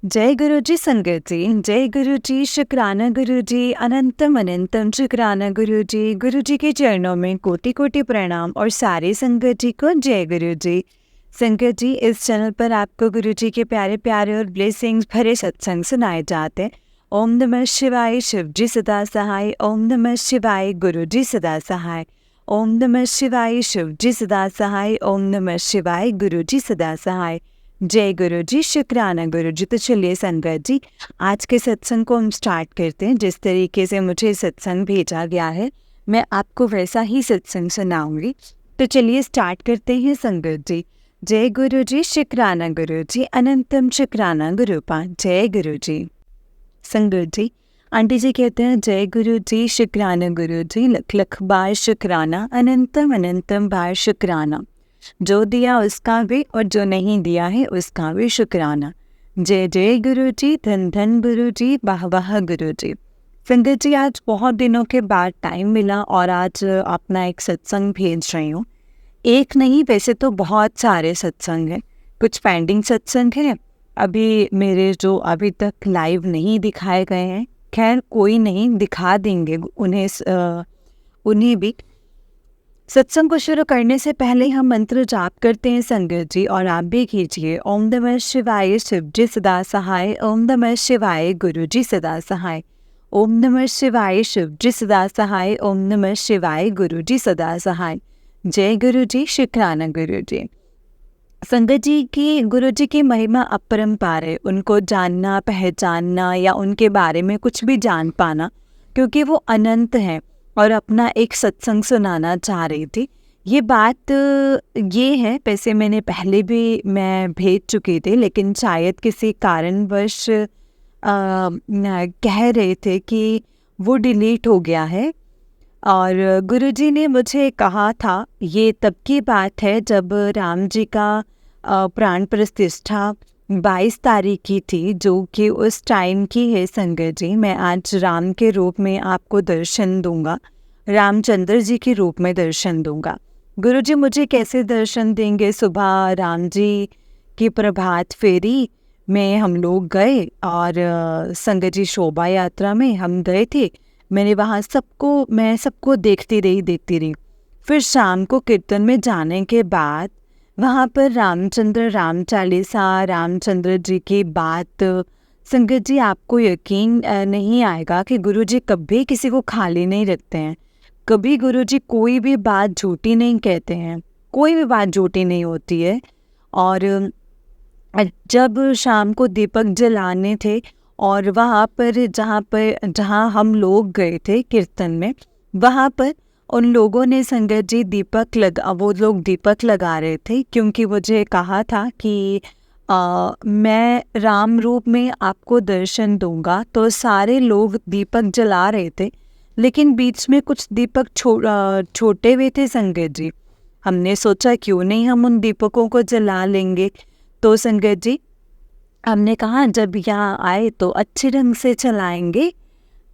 जय गुरु जी संगत जी, जय गुरु जी, शुक्राना गुरु जी, अनंतम अनंतम शुक्राना गुरु जी के चरणों में कोटि कोटि प्रणाम और सारे संगत जी को जय गुरु जी। संगत जी, इस चैनल पर आपको गुरु जी के प्यारे प्यारे और ब्लेसिंग्स भरे सत्संग सुनाए जाते हैं। ओम नमः शिवाय, शिव जी सदा सहाय। ओम नमः शिवाय, गुरु जी सदा सहाय। ओम नमः शिवाय, शिव जी सदा सहाय। ओम नमः शिवाय, गुरु जी सदा सहाय। जय गुरु जी, शुक्राना गुरु जी। तो चलिए संगत जी, आज के सत्संग को हम स्टार्ट करते हैं। जिस तरीके से मुझे सत्संग भेजा गया है, मैं आपको वैसा ही सत्संग सुनाऊंगी। तो चलिए स्टार्ट करते हैं संगत जी। जय गुरु जी, शुक्राना गुरु जी, अनंतम शुक्राना गुरुपा। जय गुरु जी। संगत जी, आंटी जी कहते हैं जय गुरु जी, शुक्राना गुरु जी, लख लख बार शुक्राना, अनंतम अनंतम बार शुक्राना। जो दिया उसका भी और जो नहीं दिया है उसका भी शुक्राना। जय जय गुरु जी, धन धन गुरु जी, वाह वाह गुरु जी। संगत जी, आज बहुत दिनों के बाद टाइम मिला और आज अपना एक सत्संग भेज रही हूँ। एक नहीं, वैसे तो बहुत सारे सत्संग हैं। कुछ पेंडिंग सत्संग हैं अभी मेरे, जो अभी तक लाइव नहीं दिखाए गए हैं। खैर कोई नहीं, दिखा देंगे उन्हें भी। सत्संग को शुरू करने से पहले हम मंत्र जाप करते हैं संगत जी, और आप भी कीजिए। ओम नमः शिवाय, शिव जी सदा सहाय। ओम नमः शिवाय, गुरु जी सदा सहाय। ओम नमः शिवाय, शिव जी सदा सहाय। ओम नमः शिवाय, गुरु जी सदा सहाय। जय गुरु जी, शुक्राना गुरु जी। संगत जी की, गुरु जी की महिमा अपरंपार है। उनको जानना, पहचानना या उनके बारे में कुछ भी जान पाना, क्योंकि वो अनंत हैं और अपना एक सत्संग सुनाना चाह रही थी। ये बात ये है, वैसे मैंने पहले भी मैं भेज चुकी थी, लेकिन शायद किसी कारणवश कह रहे थे कि वो डिलीट हो गया है। और गुरुजी ने मुझे कहा था, ये तब की बात है जब राम जी का प्राण प्रतिष्ठा 22 तारीख की थी, जो कि उस टाइम की है संगत जी। मैं आज राम के रूप में आपको दर्शन दूंगा, रामचंद्र जी के रूप में दर्शन दूंगा। गुरुजी मुझे कैसे दर्शन देंगे? सुबह राम जी की प्रभात फेरी में हम लोग गए और संगत जी शोभा यात्रा में हम गए थे। मैंने वहाँ मैं सबको देखती रही। फिर शाम को कीर्तन में जाने के बाद वहाँ पर राम चालीसा, रामचंद्र जी की बात, संगत जी आपको यकीन नहीं आएगा कि गुरुजी कभी किसी को खाली नहीं रखते हैं। कभी गुरुजी कोई भी बात झूठी नहीं कहते हैं, कोई भी बात झूठी नहीं होती है। और जब शाम को दीपक जलाने थे और वहाँ पर जहाँ हम लोग गए थे कीर्तन में, वहाँ पर उन लोगों ने संगत जी वो लोग दीपक लगा रहे थे, क्योंकि मुझे कहा था कि मैं राम रूप में आपको दर्शन दूंगा। तो सारे लोग दीपक जला रहे थे, लेकिन बीच में कुछ दीपक छोटे हुए थे संगत जी। हमने सोचा क्यों नहीं हम उन दीपकों को जला लेंगे। तो संगत जी, हमने कहा जब यहाँ आए तो अच्छे ढंग से चलाएंगे,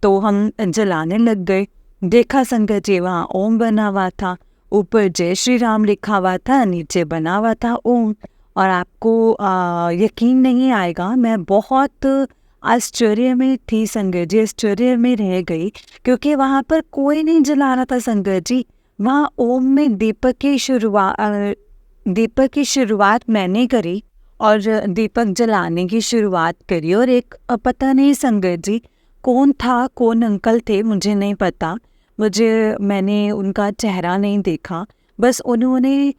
तो हम जलाने लग गए। देखा संगत जी, वहाँ ओम बना हुआ था, ऊपर जय श्री राम लिखा हुआ था, नीचे बना हुआ था ओम। और आपको यकीन नहीं आएगा, मैं बहुत आश्चर्य में थी संगत जी, आश्चर्य में रह गई, क्योंकि वहाँ पर कोई नहीं जला रहा था संगत जी। वहाँ ओम में दीपक की शुरुआत मैंने करी और दीपक जलाने की शुरुआत करी। और एक पता नहीं संगत जी कौन था, कौन अंकल थे, मुझे नहीं पता, मैंने उनका चेहरा नहीं देखा। बस उन्होंने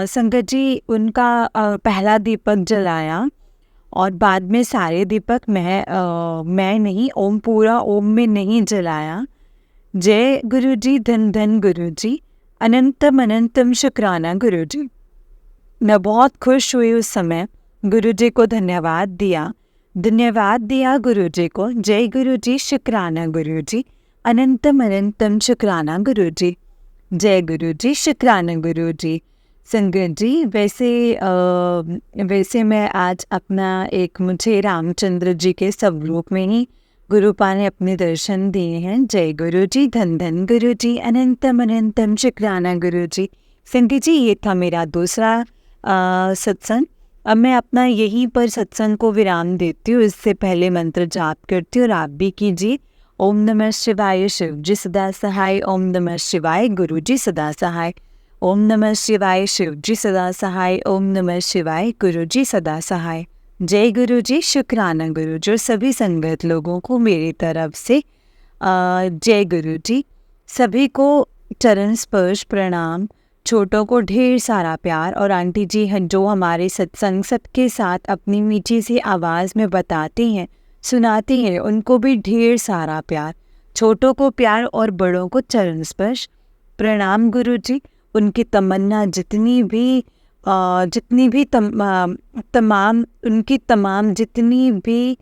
संगत जी उनका पहला दीपक जलाया और बाद में सारे दीपक मैं नहीं, पूरा ओम में नहीं जलाया। जय गुरु जी, धन धन गुरु जी, अनंतम अनंतम शुक्राना गुरु जी। मैं बहुत खुश हुई उस समय, गुरु जी को धन्यवाद दिया गुरु जी को। जय गुरु जी, शुक्राना गुरु जी, अनंतम अनंतम शुक्राना गुरु जी। जय गुरु जी, शुक्राना गुरु जी। संगत जी, वैसे मैं आज मुझे रामचंद्र जी के स्वरूप में ही गुरुपा ने अपने दर्शन दिए हैं। जय गुरु जी, धन धन गुरु जी, अनंतम अनंतम शुक्राना गुरु जी। संगत जी, ये था मेरा दूसरा सत्संग। अब मैं अपना यहीं पर सत्संग को विराम देती हूँ। इससे पहले मंत्र जाप करती हूँ और आप भी कीजिए। ओम नमः शिवाय, शिव जी सदा सहाय। ओम नमः शिवाय, गुरु जी सदा सहाय। ओम नमः शिवाय, शिव जी सदा सहाय। ओम नमः शिवाय, गुरु जी सदा सहाय। जय गुरु जी, शुक्राना गुरु जी। और सभी संगत लोगों को मेरी तरफ से जय गुरु जी। सभी को चरण स्पर्श प्रणाम, छोटों को ढेर सारा प्यार। और आंटी जी हैं जो हमारे सत्संग सबके साथ अपनी मीठी सी आवाज़ में बताती हैं, सुनाती हैं, उनको भी ढेर सारा प्यार। छोटों को प्यार और बड़ों को चरण स्पर्श प्रणाम गुरु जी। उनकी तमन्ना जितनी भी तमाम उनकी तमाम जितनी भी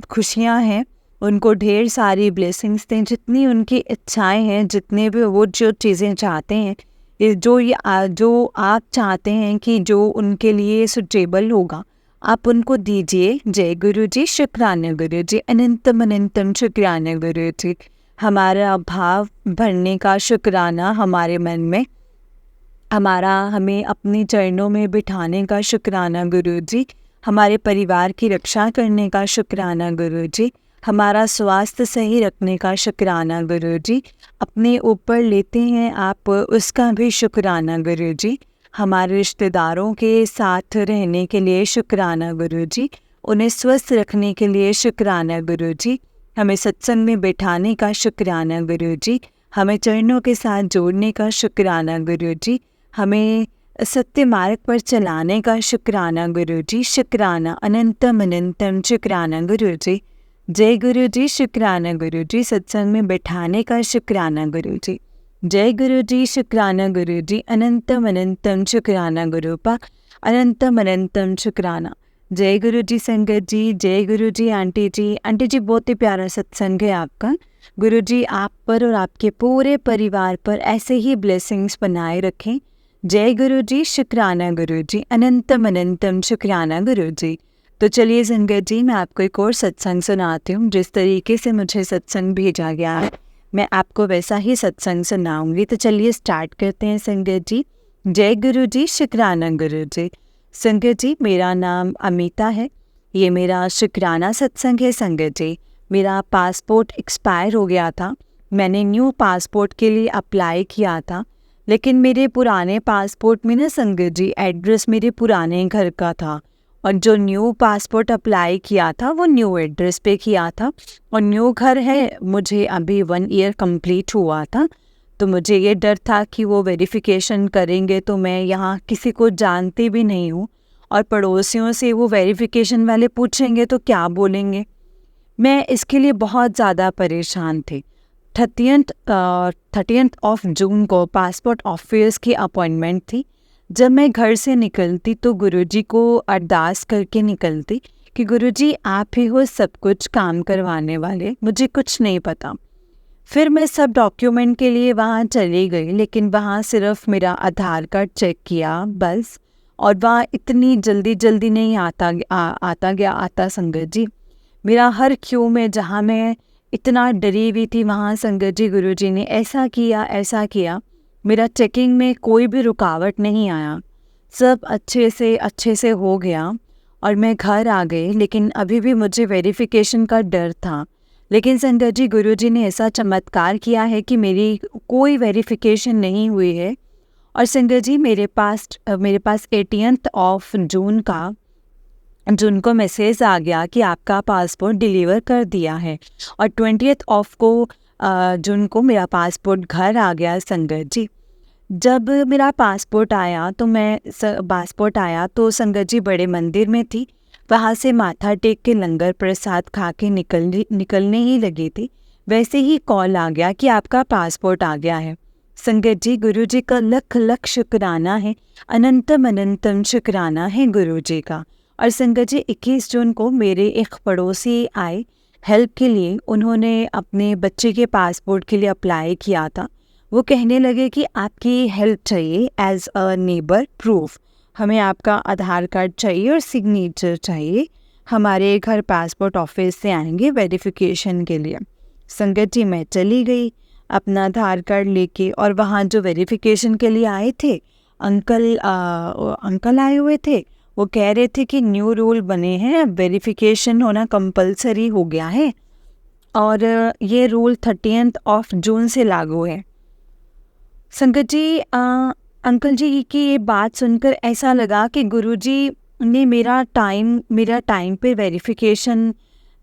खुशियाँ हैं, उनको ढेर सारी ब्लेसिंग्स दें। जितनी उनकी इच्छाएं हैं, जितने भी वो जो चीज़ें चाहते हैं, जो आप चाहते हैं कि जो उनके लिए सुटेबल होगा, आप उनको दीजिए। जय गुरु जी, शुक्राना गुरु जी, अनंतम अनंतम शुक्राना गुरु जी। हमारा भाव भरने का शुक्राना, हमारे मन में हमें अपने चरणों में बिठाने का शुक्राना गुरु जी। हमारे परिवार की रक्षा करने का शुक्राना गुरु जी। हमारा स्वास्थ्य सही रखने का शुक्राना गुरु जी। अपने ऊपर लेते हैं आप, उसका भी शुक्राना गुरु जी। हमारे रिश्तेदारों के साथ रहने के लिए शुक्राना गुरु जी। उन्हें स्वस्थ रखने के लिए शुक्राना गुरु जी। हमें सत्संग में बैठाने का शुक्राना गुरु जी। हमें चरणों के साथ जोड़ने का शुक्राना गुरु जी। हमें सत्य मार्ग पर चलाने का शुक्राना गुरु जी। शुक्राना, अनंतम अनंतम शुक्राना गुरु जी। जय गुरु जी, शुक्राना गुरु जी। सत्संग में बैठाने का शुक्राना गुरु जी। जय गुरु जी, शुक्राना गुरु जी। अनंतम अनंतम शुक्राना गुरु पा, अनंतम अनंतम शुक्राना। जय गुरु जी संगत जी, जय गुरु जी आंटी जी। आंटी जी, बहुत ही प्यारा सत्संग है आपका। गुरु जी आप पर और आपके पूरे परिवार पर ऐसे ही ब्लेसिंग्स बनाए रखें। जय गुरु जी, शुक्राना गुरु जी। अनंतम अनंतम शुक्राना गुरु जी। तो चलिए संगत जी, मैं आपको एक और सत्संग सुनाती हूँ। जिस तरीके से मुझे सत्संग भेजा गया है, मैं आपको वैसा ही सत्संग सुनाऊंगी। तो चलिए स्टार्ट करते हैं संगत जी। जय गुरु जी, शुक्राना गुरु जी। संगत जी, मेरा नाम अमिता है। ये मेरा शुक्राना सत्संग है संगत जी। मेरा पासपोर्ट एक्सपायर हो गया था। मैंने न्यू पासपोर्ट के लिए अप्लाई किया था, लेकिन मेरे पुराने पासपोर्ट में ना संगत जी एड्रेस मेरे पुराने घर का था, और जो न्यू पासपोर्ट अप्लाई किया था वो न्यू एड्रेस पे किया था। और न्यू घर है, मुझे अभी 1 ईयर कंप्लीट हुआ था। तो मुझे ये डर था कि वो वेरिफिकेशन करेंगे, तो मैं यहाँ किसी को जानती भी नहीं हूँ, और पड़ोसियों से वो वेरिफिकेशन वाले पूछेंगे तो क्या बोलेंगे। मैं इसके लिए बहुत ज़्यादा परेशान थी। 30th ऑफ जून को पासपोर्ट ऑफिस की अपॉइंटमेंट थी। जब मैं घर से निकलती तो गुरुजी को अरदास करके निकलती कि गुरुजी आप ही हो सब कुछ काम करवाने वाले, मुझे कुछ नहीं पता। फिर मैं सब डॉक्यूमेंट के लिए वहाँ चली गई, लेकिन वहाँ सिर्फ मेरा आधार कार्ड चेक किया बस, और वहाँ इतनी जल्दी नहीं आता संगत जी। मेरा हर क्यू में जहाँ मैं इतना डरी हुई थी, वहाँ संगत जी गुरुजी ने ऐसा किया, मेरा चेकिंग में कोई भी रुकावट नहीं आया। सब अच्छे से हो गया और मैं घर आ गई। लेकिन अभी भी मुझे वेरिफिकेशन का डर था। लेकिन संगत जी गुरुजी ने ऐसा चमत्कार किया है कि मेरी कोई वेरिफिकेशन नहीं हुई है। और संगत जी मेरे पास 18th ऑफ जून को मैसेज आ गया कि आपका पासपोर्ट डिलीवर कर दिया है, और 20th ऑफ जून को मेरा पासपोर्ट घर आ गया संगत जी। जब मेरा पासपोर्ट आया तो संगत जी बड़े मंदिर में थी। वहाँ से माथा टेक के लंगर प्रसाद खा के निकलने ही लगी थी, वैसे ही कॉल आ गया कि आपका पासपोर्ट आ गया है। संगत जी गुरुजी का लख शुक्राना है, अनंतम शुक्राना है गुरुजी का। और संगत जी 21 जून को मेरे एक पड़ोसी आए हेल्प के लिए। उन्होंने अपने बच्चे के पासपोर्ट के लिए अप्लाई किया था। वो कहने लगे कि आपकी हेल्प चाहिए एज अ नेबर प्रूफ, हमें आपका आधार कार्ड चाहिए और सिग्नेचर चाहिए। हमारे घर पासपोर्ट ऑफिस से आएंगे वेरिफिकेशन के लिए। संगत जी मैं चली गई अपना आधार कार्ड लेके, और वहाँ जो वेरिफिकेशन के लिए आए थे अंकल आए हुए थे। वो कह रहे थे कि न्यू रूल बने हैं, वेरिफिकेशन होना कंपलसरी हो गया है और ये रूल 30th ऑफ जून से लागू है। संगत जी, अंकल जी की ये बात सुनकर ऐसा लगा कि गुरुजी ने मेरा टाइम पे वेरिफिकेशन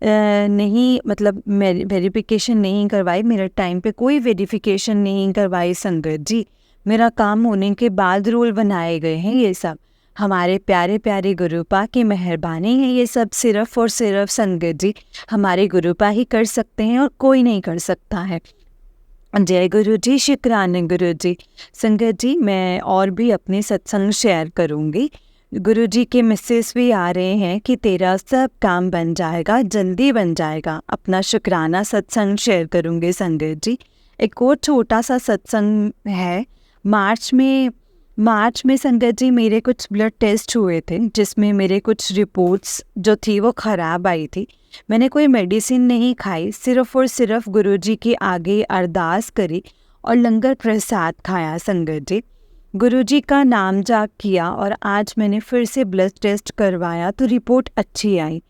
नहीं, मतलब वेरिफिकेशन नहीं करवाई, मेरे टाइम पे कोई वेरिफिकेशन नहीं करवाई संगत जी। मेरा काम होने के बाद रूल बनाए गए हैं ये सब। हमारे प्यारे प्यारे गुरुपा की मेहरबानी है ये सब, सिर्फ और सिर्फ संगत जी हमारे गुरुपा ही कर सकते हैं और कोई नहीं कर सकता है। जय गुरु जी, शुक्राना गुरु जी। संगत जी, मैं और भी अपने सत्संग शेयर करूँगी। गुरु जी के मैसेज भी आ रहे हैं कि तेरा सब काम बन जाएगा, जल्दी बन जाएगा। अपना शुक्राना सत्संग शेयर करूँगी संगत जी। एक और छोटा सा सत्संग है। मार्च में संगत जी मेरे कुछ ब्लड टेस्ट हुए थे, जिसमें मेरे कुछ रिपोर्ट्स जो थी वो ख़राब आई थी। मैंने कोई मेडिसिन नहीं खाई, सिर्फ और सिर्फ गुरुजी के आगे अरदास करी और लंगर प्रसाद खाया संगत जी। गुरुजी का नाम जाप किया और आज मैंने फिर से ब्लड टेस्ट करवाया तो रिपोर्ट अच्छी आई।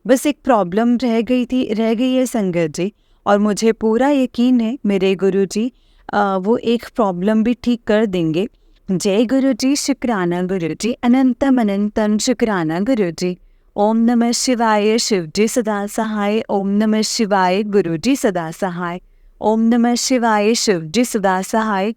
बस एक प्रॉब्लम रह गई है संगत जी, और मुझे पूरा यकीन है मेरे गुरुजी वो एक प्रॉब्लम भी ठीक कर देंगे। जय गुरुजी, शुक्राना गुरुजी, अनंतम अनंतम शुक्राना गुरुजी। ओम नमः शिवाय, शिवजी सदा सहाय। ओम नमः शिवाय, गुरुजी सदा सहाय। ओम नमः शिवाय, शिवजी सदा सहाय।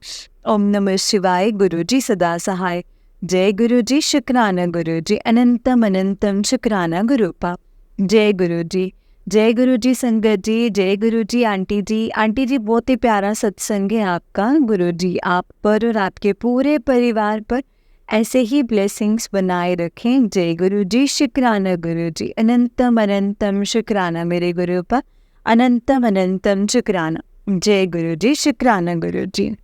ओम नमः शिवाय, गुरुजी सदा सहाय। जय गुरुजी, शुक्राना गुरुजी, अनंतम अनंतम शुक्राना गुरुपा। जय गुरुजी, जय गुरुजी संगत जी, जय गुरुजी आंटी जी। आंटी जी, बहुत ही प्यारा सत्संग है आपका। गुरुजी आप पर और आपके पूरे परिवार पर ऐसे ही ब्लेसिंग्स बनाए रखें। जय गुरु जी, शुक्राना गुरु जी, अनंतम अनंतम शुक्राना मेरे गुरु पर, अनंतम अनंतम शुक्राना। जय गुरु जी, शुक्राना गुरु जी।